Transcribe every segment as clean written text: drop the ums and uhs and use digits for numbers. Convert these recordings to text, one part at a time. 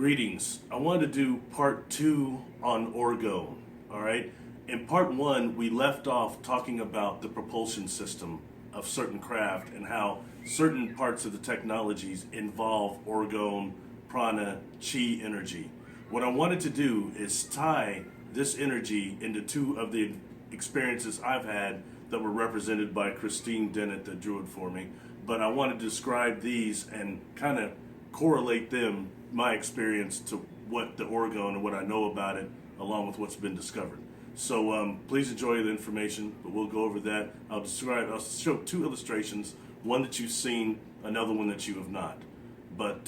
Greetings. I wanted to do part 2 on orgone. All right. In part 1, we left off talking about the propulsion system of certain craft and how certain parts of the technologies involve orgone, prana, chi energy. What I wanted to do is tie this energy into two of the experiences I've had that were represented by Christine Dennett that drew it for me. But I wanted to describe these and kind of correlate them, my experience, to what the orgone and what I know about it, along with what's been discovered. So please enjoy the information, but we'll go over that. I'll show two illustrations, one that you've seen, another one that you have not. But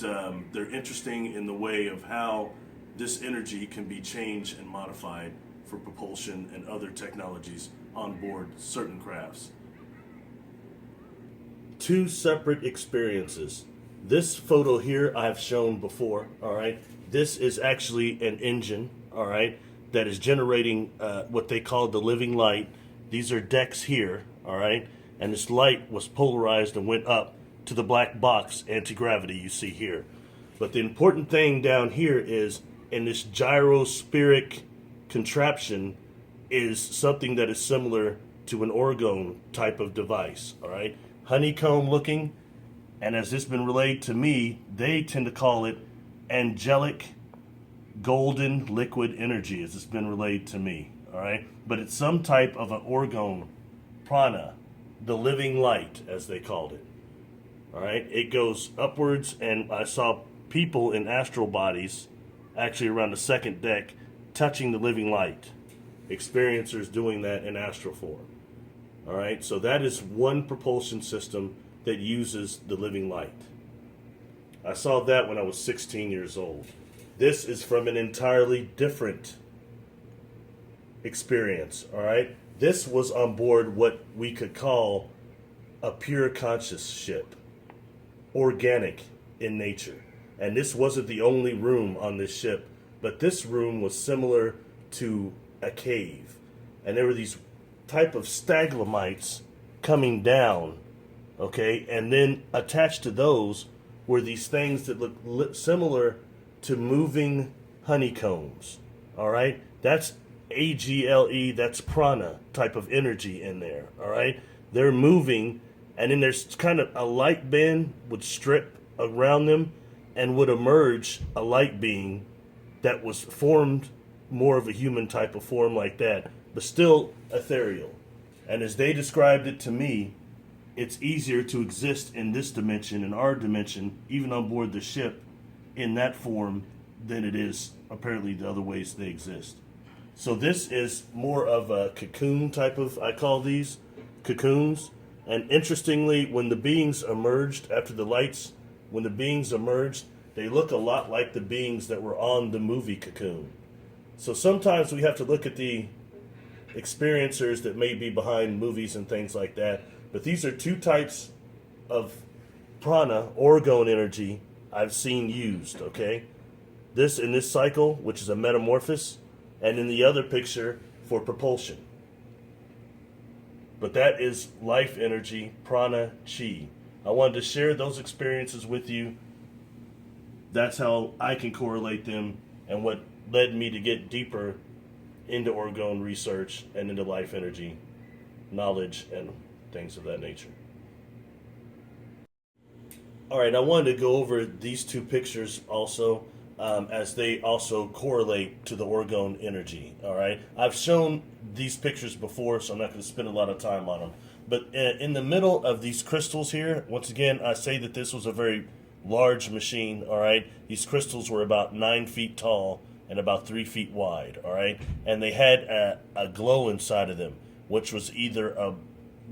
they're interesting in the way of how this energy can be changed and modified for propulsion and other technologies on board certain crafts. Two separate experiences. This photo here I've shown before, all right? This is actually an engine, all right, that is generating what they call the living light. These are decks here, all right? And this light was polarized and went up to the black box anti-gravity you see here. But the important thing down here is in this gyrospheric contraption is something that is similar to an orgone type of device, all right? Honeycomb looking, and as it's been relayed to me, they tend to call it angelic golden liquid energy, as it's been relayed to me, all right? But it's some type of an orgone, prana, the living light, as they called it, all right? It goes upwards, and I saw people in astral bodies, actually around the second deck, touching the living light. Experiencers doing that in astral form, all right? So that is one propulsion system that uses the living light. I saw that when I was 16 years old. This is from an entirely different experience, all right? This was on board what we could call a pure conscious ship, organic in nature. And this wasn't the only room on this ship, but this room was similar to a cave. And there were these type of stalagmites coming down, okay? And then attached to those were these things that look similar to moving honeycombs, all right? That's AGLE, that's prana type of energy in there, all right? They're moving, and then there's kind of a light band would strip around them and would emerge a light being that was formed more of a human type of form like that, but still ethereal. And as they described it to me, it's easier to exist in this dimension, in our dimension, even on board the ship, in that form than it is apparently the other ways they exist. So this is more of a cocoon type of, I call these cocoons. And interestingly, when the beings emerged after the lights, when the beings emerged, they look a lot like the beings that were on the movie Cocoon. So sometimes we have to look at the experiencers that may be behind movies and things like that. But these are two types of prana, orgone energy, I've seen used, okay? This in this cycle, which is a metamorphosis, and in the other picture for propulsion. But that is life energy, prana, chi. I wanted to share those experiences with you. That's how I can correlate them and what led me to get deeper into orgone research and into life energy, knowledge, and things of that nature. All right, I wanted to go over these two pictures also, as they also correlate to the orgone energy, all right? I've shown these pictures before, so I'm not going to spend a lot of time on them. But in the middle of these crystals here, once again, I say that this was a very large machine, all right? These crystals were about 9 feet tall and about 3 feet wide, all right? And they had a glow inside of them, which was either a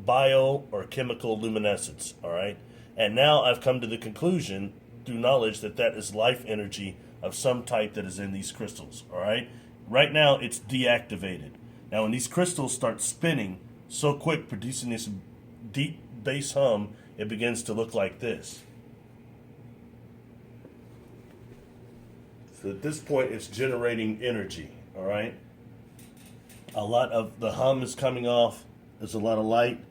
bio or chemical luminescence, all right? And now I've come to the conclusion through knowledge that that is life energy of some type that is in these crystals, all right? Right now it's deactivated. Now when these crystals start spinning so quick, producing this deep bass hum, it begins to look like this. So at this point it's generating energy, all right? A lot of the hum is coming off. There's a lot of light.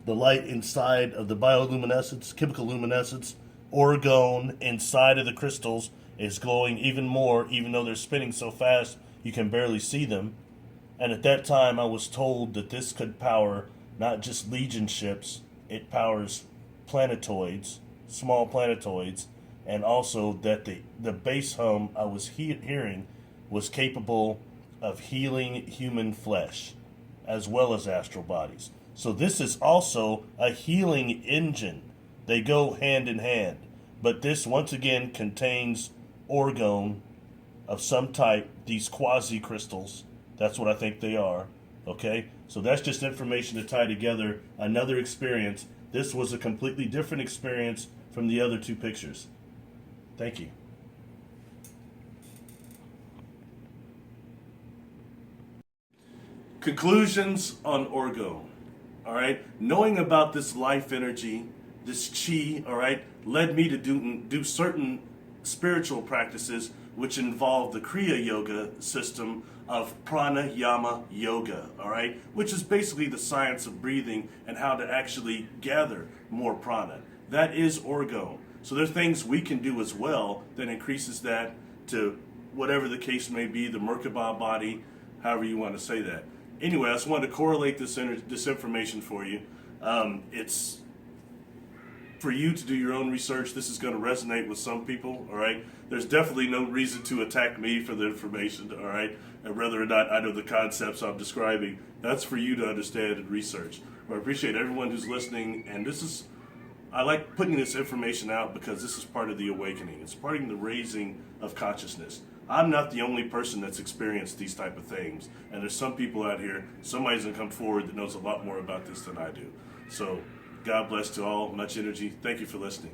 The light inside of the bioluminescence, chemical luminescence, orgone inside of the crystals is glowing even more, even though they're spinning so fast you can barely see them. And at that time, I was told that this could power not just Legion ships, it powers planetoids, small planetoids, and also that the bass hum I was hearing was capable of healing human flesh as well as astral bodies. So this is also a healing engine. They go hand in hand. But this, once again, contains orgone of some type, these quasi-crystals. That's what I think they are. Okay? So that's just information to tie together another experience. This was a completely different experience from the other two pictures. Thank you. Conclusions on orgone. All right? Knowing about this life energy, this chi, all right, led me to do certain spiritual practices which involve the Kriya Yoga system of pranayama yoga, all right, which is basically the science of breathing and how to actually gather more prana. That is orgone. So there's things we can do as well that increases that to whatever the case may be, the Merkaba body, however you want to say that. Anyway, I just wanted to correlate this information for you. It's for you to do your own research. This is going to resonate with some people, all right? There's definitely no reason to attack me for the information, all right? And whether or not I know the concepts I'm describing, that's for you to understand and research. But I appreciate everyone who's listening, and I like putting this information out because this is part of the awakening. It's part of the raising of consciousness. I'm not the only person that's experienced these type of things, and there's some people out here, somebody's going to come forward that knows a lot more about this than I do. So God bless to all. Much energy. Thank you for listening.